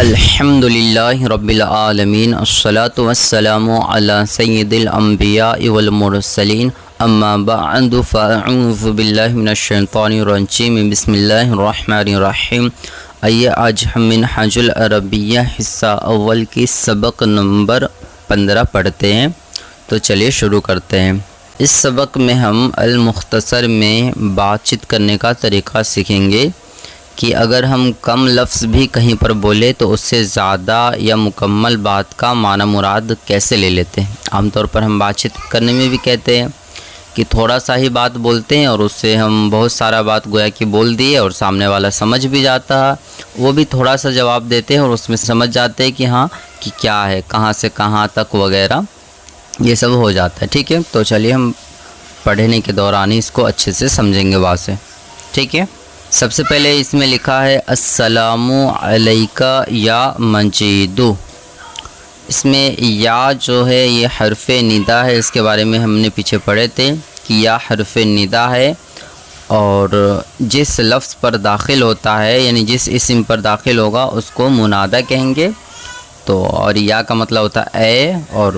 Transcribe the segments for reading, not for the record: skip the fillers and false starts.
الحمدللہ رب العالمین الصلاۃ والسلام علی سید الانبیاء والمرسلین اما بعد فاعوذ باللہ من الشیطان الرجیم بسم اللہ الرحمن الرحیم۔ آئیے آج ہم منہاج العربیہ حصہ اول کی سبق نمبر 15 پڑھتے ہیں، تو چلیے شروع کرتے ہیں۔ اس سبق میں ہم المختصر میں بات چیت کرنے کا طریقہ سیکھیں گے کہ اگر ہم کم لفظ بھی کہیں پر بولے تو اس سے زیادہ یا مکمل بات کا معنی مراد کیسے لے لیتے ہیں۔ عام طور پر ہم بات چیت کرنے میں بھی کہتے ہیں کہ تھوڑا سا ہی بات بولتے ہیں اور اس سے ہم بہت سارا بات گویا کہ بول دیے اور سامنے والا سمجھ بھی جاتا ہے، وہ بھی تھوڑا سا جواب دیتے ہیں اور اس میں سمجھ جاتے ہیں کہ ہاں کہ کیا ہے، کہاں سے کہاں تک وغیرہ یہ سب ہو جاتا ہے۔ ٹھیک ہے، تو چلیے ہم پڑھنے کے دوران ہی اس کو اچھے سے سمجھیں گے واضح۔ ٹھیک ہے، سب سے پہلے اس میں لکھا ہے السلام علیکہ یا مجیدو۔ اس میں یا جو ہے یہ حرف ندا ہے، اس کے بارے میں ہم نے پیچھے پڑھے تھے کہ یا حرف ندا ہے اور جس لفظ پر داخل ہوتا ہے یعنی جس اسم پر داخل ہوگا اس کو منادا کہیں گے۔ تو اور یا کا مطلب ہوتا ہے اے، اور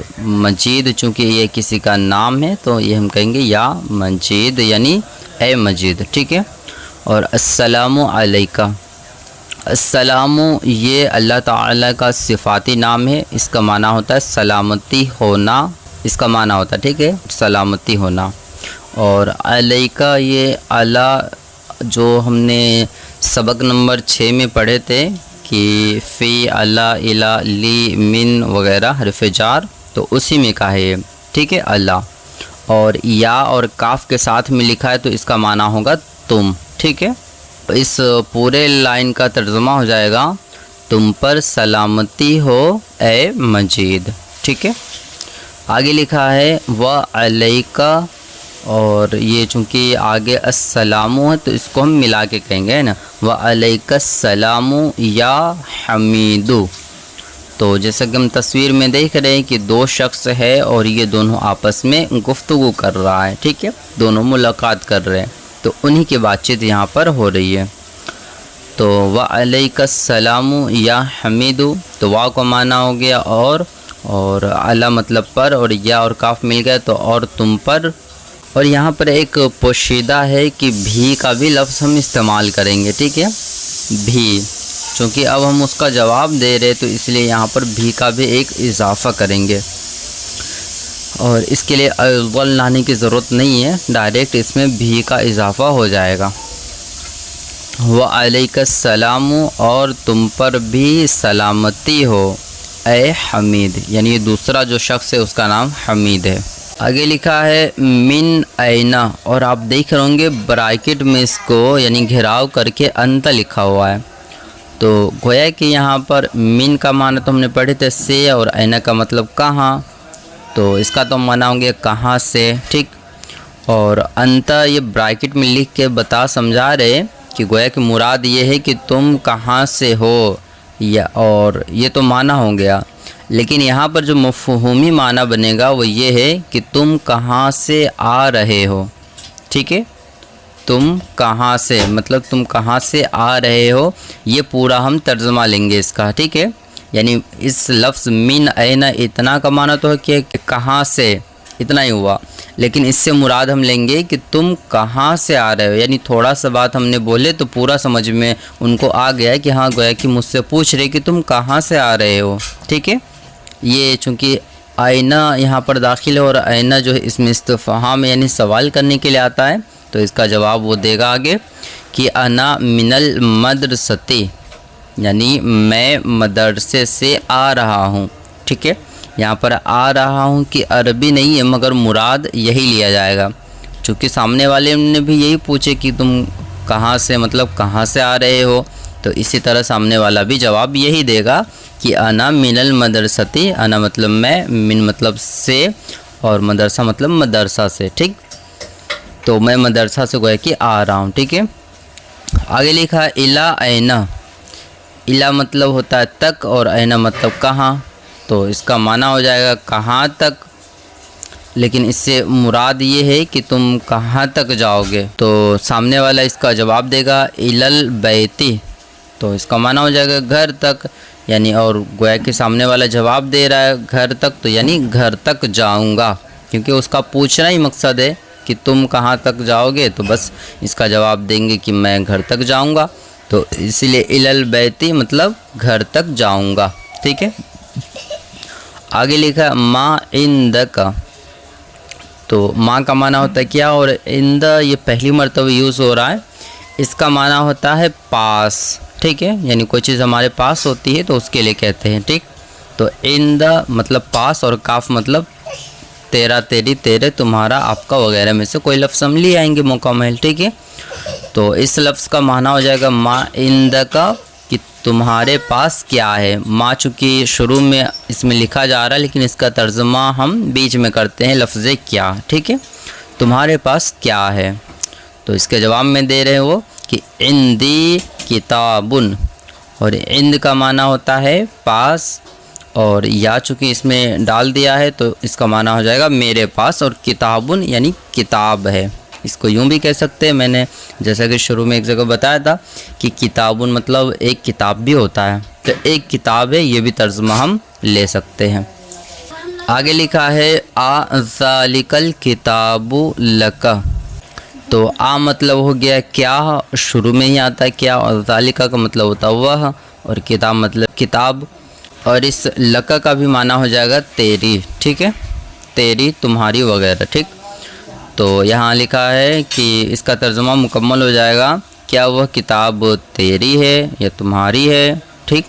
مجید چونکہ یہ کسی کا نام ہے تو یہ ہم کہیں گے یا مجید یعنی اے مجید۔ ٹھیک ہے، اور السلام علیکہ، السلام یہ اللہ تعالیٰ کا صفاتی نام ہے، اس کا معنی ہوتا ہے سلامتی ہونا، اس کا معنی ہوتا ہے ٹھیک ہے سلامتی ہونا۔ اور علیکہ یہ اعلیٰ جو ہم نے سبق نمبر 6 میں پڑھے تھے کہ فی اللہ الا لی من وغیرہ حرف جار، تو اسی میں کا ہے یہ ٹھیک ہے اللہ۔ اور یا اور کاف کے ساتھ میں لکھا ہے تو اس کا معنی ہوگا تم۔ ٹھیک ہے، اس پورے لائن کا ترجمہ ہو جائے گا تم پر سلامتی ہو اے مجید۔ ٹھیک ہے، آگے لکھا ہے وعلیکہ، اور یہ چونکہ آگے السلام ہے تو اس کو ہم ملا کے کہیں گے نا، وعلیکہ السلام یا حمیدو۔ تو جیسا کہ ہم تصویر میں دیکھ رہے ہیں کہ دو شخص ہے اور یہ دونوں آپس میں گفتگو کر رہا ہے، ٹھیک ہے، دونوں ملاقات کر رہے ہیں، تو انہی کی بات چیت یہاں پر ہو رہی ہے۔ تو وعلیکہ السلام یا حمیدو، تو واو کا معنی ہو گیا اور علی مطلب پر، اور یا اور کاف مل گیا تو اور تم پر۔ اور یہاں پر ایک پوشیدہ ہے کہ بھی کا بھی لفظ ہم استعمال کریں گے، ٹھیک ہے، بھی، چونکہ اب ہم اس کا جواب دے رہے تو اس لیے یہاں پر بھی کا بھی ایک اضافہ کریں گے، اور اس کے لیے اول لانے کی ضرورت نہیں ہے، ڈائریکٹ اس میں بھی کا اضافہ ہو جائے گا۔ وعلیکہ السلام، اور تم پر بھی سلامتی ہو اے حمید، یعنی یہ دوسرا جو شخص ہے اس کا نام حمید ہے۔ آگے لکھا ہے من اینا، اور آپ دیکھ رہے ہوں گے برائکٹ میں اس کو یعنی گھیراؤ کر کے انت لکھا ہوا ہے، تو گویا کہ یہاں پر من کا معنی تو ہم نے پڑھے تھے سے، اور اینا کا مطلب کہاں، تو اس کا تو معنی ہوں گے کہاں سے، ٹھیک۔ اور انت یہ برائکٹ میں لکھ کے بتا سمجھا رہے کہ گویا کہ مراد یہ ہے کہ تم کہاں سے ہو، یا اور یہ تو معنی ہو گیا، لیکن یہاں پر جو مفہومی معنی بنے گا وہ یہ ہے کہ تم کہاں سے آ رہے ہو، ٹھیک ہے، تم کہاں سے مطلب تم کہاں سے آ رہے ہو، یہ پورا ہم ترجمہ لیں گے اس کا، ٹھیک ہے، یعنی اس لفظ من این اتنا کا معنی تو ہے کہ کہاں سے، اتنا ہی ہوا، لیکن اس سے مراد ہم لیں گے کہ تم کہاں سے آ رہے ہو، یعنی تھوڑا سا بات ہم نے بولے تو پورا سمجھ میں ان کو آ گیا کہ ہاں گویا کہ مجھ سے پوچھ رہے کہ تم کہاں سے آ رہے ہو، ٹھیک ہے۔ یہ چونکہ آئینہ یہاں پر داخل ہے اور آئینہ جو ہے اس میں استفہام یعنی سوال کرنے کے لیے آتا ہے، تو اس کا جواب وہ دے گا آگے کہ انا من المدرستی، یعنی میں مدرسے سے آ رہا ہوں، ٹھیک ہے، یہاں پر آ رہا ہوں کہ عربی نہیں ہے مگر مراد یہی لیا جائے گا، چونکہ سامنے والے نے بھی یہی پوچھے کہ تم کہاں سے مطلب کہاں سے آ رہے ہو، تو اسی طرح سامنے والا بھی جواب یہی دے گا کہ انا من المدرستی، انا مطلب میں، من مطلب سے، اور مدرسہ مطلب مدرسہ سے، ٹھیک، تو میں مدرسہ سے گویا کہ آ رہا ہوں، ٹھیک ہے۔ آگے لکھا ہے الا اینا، الا مطلب ہوتا ہے تک اور اینا مطلب کہاں، تو اس کا معنی ہو جائے گا کہاں تک، لیکن اس سے مراد یہ ہے کہ تم کہاں تک جاؤ گے، تو سامنے والا اس کا جواب دے گا الل بیتی، تو اس کا معنی ہو جائے گا گھر تک، یعنی اور گویا کہ سامنے والا جواب دے رہا ہے گھر تک، تو یعنی گھر تک جاؤں گا، کیونکہ اس کا پوچھنا ہی مقصد ہے کہ تم کہاں تک جاؤ گے، تو بس اس کا جواب دیں گے کہ میں گھر تک جاؤں گا، تو اسی لیے الل بیتی مطلب گھر تک جاؤں گا، ٹھیک ہے۔ آگے لکھا ہے ما عندک، تو ماں کا معنی ہوتا ہے کیا، اور عند یہ پہلی مرتبہ یوز ہو رہا ہے، اس کا معنی ہوتا ہے پاس، ٹھیک ہے، یعنی کوئی چیز ہمارے پاس ہوتی ہے تو اس کے لیے کہتے ہیں، ٹھیک۔ تو عند مطلب پاس، اور کاف مطلب تیرا، تیری، تیرے، تمہارا، آپ کا وغیرہ میں سے کوئی لفظ ہم لے آئیں گے مکمل، ٹھیک ہے۔ تو اس لفظ کا معنی ہو جائے گا ما عندک، کہ تمہارے پاس کیا ہے۔ ما چونکہ شروع میں اس میں لکھا جا رہا ہے، لیکن اس کا ترجمہ ہم بیچ میں کرتے ہیں لفظ کیا، ٹھیک ہے، تمہارے پاس کیا ہے۔ تو اس کے جواب میں دے رہے وہ کہ عندی کتابن، اور عند کا معنی ہوتا ہے پاس، اور یا چونکہ اس میں ڈال دیا ہے تو اس کا معنی ہو جائے گا میرے پاس، اور کتابن یعنی کتاب ہے۔ اس کو یوں بھی کہہ سکتے ہیں، میں نے جیسا کہ شروع میں ایک جگہ بتایا تھا کہ کتابن مطلب ایک کتاب بھی ہوتا ہے، تو ایک کتاب ہے، یہ بھی ترجمہ ہم لے سکتے ہیں۔ آگے لکھا ہے ذالک الکتاب لک، تو مطلب ہو گیا کیا، شروع میں ہی آتا ہے کیا، اور ذالک کا مطلب ہوتا ہے وہ، اور کتاب مطلب کتاب، اور اس لک کا بھی معنی ہو جائے گا تیری، ٹھیک ہے، تیری، تمہاری وغیرہ، ٹھیک۔ تو یہاں لکھا ہے کہ اس کا ترجمہ مکمل ہو جائے گا کیا وہ کتاب تیری ہے یا تمہاری ہے، ٹھیک۔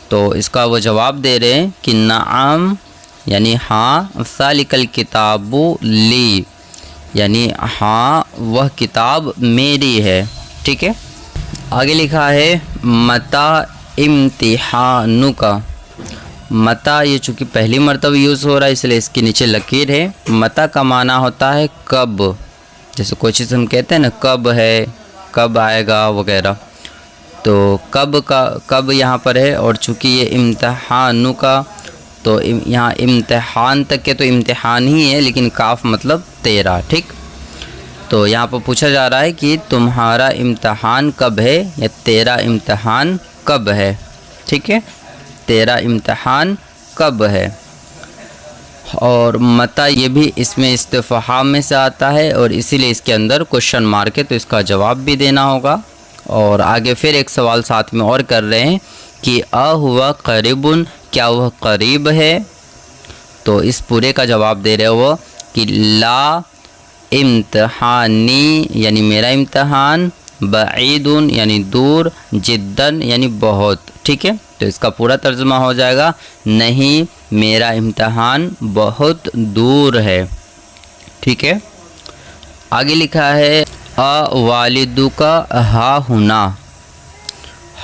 تو اس کا وہ جواب دے رہے ہیں کہ نعم یعنی ہاں، ذالک الکتاب لی یعنی ہاں وہ کتاب میری ہے، ٹھیک ہے۔ آگے لکھا ہے متا امتحانک، متا یہ چونکہ پہلی مرتبہ یوز ہو رہا ہے اس لیے اس کے نیچے لکیر ہے۔ متا کا معنی ہوتا ہے کب، جیسے کوئی چیز ہم کہتے ہیں نا کب ہے، کب آئے گا وغیرہ، تو کب یہاں پر ہے، اور چونکہ یہ امتحانوں کا، تو یہاں امتحان تک کے تو امتحان ہی ہے، لیکن کاف مطلب تیرا، ٹھیک۔ تو یہاں پر پوچھا جا رہا ہے کہ تمہارا امتحان کب ہے یا تیرا امتحان کب ہے، ٹھیک ہے، تیرا امتحان کب ہے۔ اور متا یہ بھی اس میں استفہام میں سے آتا ہے، اور اسی لیے اس کے اندر کوشچن مارک ہے، تو اس کا جواب بھی دینا ہوگا۔ اور آگے پھر ایک سوال ساتھ میں اور کر رہے ہیں کہ ہوا قریب، کیا وہ قریب ہے، تو اس پورے کا جواب دے رہے وہ کہ لا امتحانی یعنی میرا امتحان، بعید یعنی دور، جداً یعنی بہت، ٹھیک ہے۔ تو اس کا پورا ترجمہ ہو جائے گا نہیں میرا امتحان بہت دور ہے، ٹھیک ہے۔ آگے لکھا ہے والدک ہا ہنا،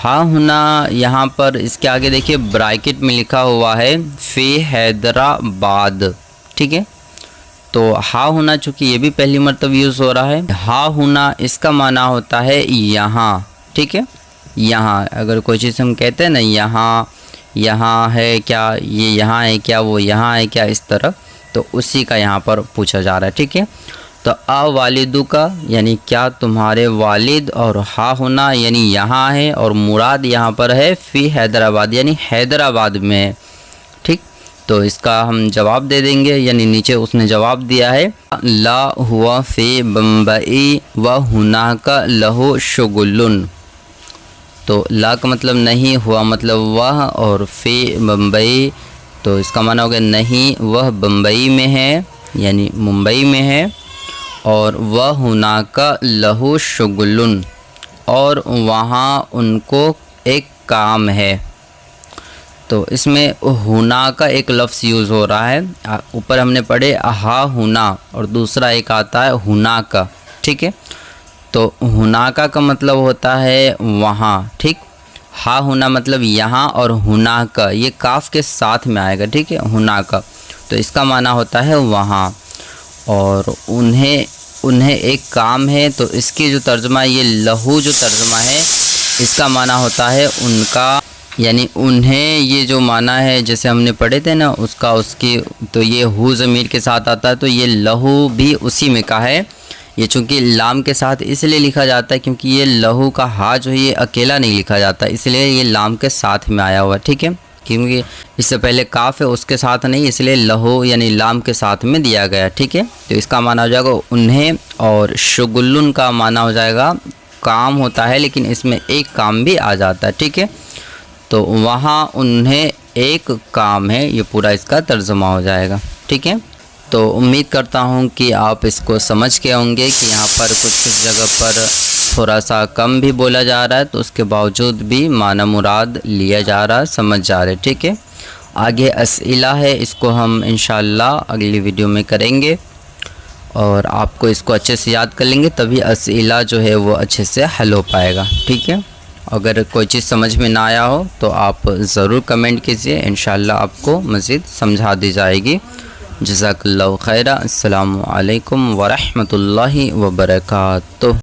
ہا ہنا یہاں پر اس کے آگے دیکھیے بریکٹ میں لکھا ہوا ہے فی حیدرآباد، ٹھیک ہے۔ تو ہا ہونا چونکہ یہ بھی پہلی مرتبہ یوز ہو رہا ہے، ہا ہونا اس کا معنی ہوتا ہے یہاں، ٹھیک ہے، یہاں اگر کوئی چیز ہم کہتے ہیں نا یہاں ہے کیا، یہ یہاں ہے کیا، وہ یہاں ہے کیا، اس طرح، تو اسی کا یہاں پر پوچھا جا رہا ہے، ٹھیک ہے۔ تو والدو کا یعنی کیا تمہارے والد، اور ہا ہونا یعنی یہاں ہے، اور مراد یہاں پر ہے فی حیدرآباد یعنی حیدرآباد میں ہے، ٹھیک۔ تو اس کا ہم جواب دے دیں گے، یعنی نیچے اس نے جواب دیا ہے لا ہوا فی بمبئی و ہناک لہو شغل، تو لا کا مطلب نہیں، ہوا مطلب وہ، اور فی بمبئی تو اس کا معنی ہوگا نہیں وہ بمبئی میں ہے یعنی ممبئی میں ہے، اور وہ ہناک لہو شغل اور وہاں ان کو ایک کام ہے۔ تو اس میں ہونا کا ایک لفظ یوز ہو رہا ہے، اوپر ہم نے پڑھے ہا ہونا، اور دوسرا ایک آتا ہے ہونا کا، ٹھیک ہے۔ تو ہونا کا مطلب ہوتا ہے وہاں، ٹھیک، ہا ہونا مطلب یہاں، اور ہونا کا یہ کاف کے ساتھ میں آئے گا، ٹھیک ہے، ہونا کا، تو اس کا معنی ہوتا ہے وہاں، اور انہیں ایک کام ہے، تو اس کی جو ترجمہ یہ لہو جو ترجمہ ہے اس کا معنی ہوتا ہے ان کا، یعنی انہیں یہ جو معنی ہے جیسے ہم نے پڑھے تھے نا اس کی، تو یہ ہو ضمیر کے ساتھ آتا ہے، تو یہ لہو بھی اسی میں کا ہے، یہ چونکہ لام کے ساتھ اس لیے لکھا جاتا ہے کیونکہ یہ لہو کا ہا جو ہے یہ اکیلا نہیں لکھا جاتا، اس لیے یہ لام کے ساتھ میں آیا ہوا ہے، ٹھیک ہے، کیونکہ اس سے پہلے کاف ہے اس کے ساتھ نہیں، اس لیے لہو یعنی لام کے ساتھ میں دیا گیا، ٹھیک ہے۔ تو اس کا معنی ہو جائے گا انہیں، اور شغلن کا معنی ہو جائے گا کام ہوتا ہے لیکن اس میں ایک کام بھی آ جاتا ہے، ٹھیک ہے۔ تو وہاں انہیں ایک کام ہے، یہ پورا اس کا ترجمہ ہو جائے گا، ٹھیک ہے۔ تو امید کرتا ہوں کہ آپ اس کو سمجھ کے ہوں گے کہ یہاں پر کچھ جگہ پر تھوڑا سا کم بھی بولا جا رہا ہے تو اس کے باوجود بھی معنی مراد لیا جا رہا ہے، سمجھ جا رہے، ٹھیک ہے۔ آگے اسئلہ ہے، اس کو ہم انشاءاللہ اگلی ویڈیو میں کریں گے اور آپ کو اس کو اچھے سے یاد کر لیں گے، تبھی اسئلہ جو ہے وہ اچھے سے حل ہو پائے گا، ٹھیک ہے۔ اگر کوئی چیز سمجھ میں نہ آیا ہو تو آپ ضرور کمنٹ کیجئے، انشاءاللہ آپ کو مزید سمجھا دی جائے گی۔ جزاک اللہ خیرہ۔ السلام علیکم ورحمۃ اللہ وبرکاتہ۔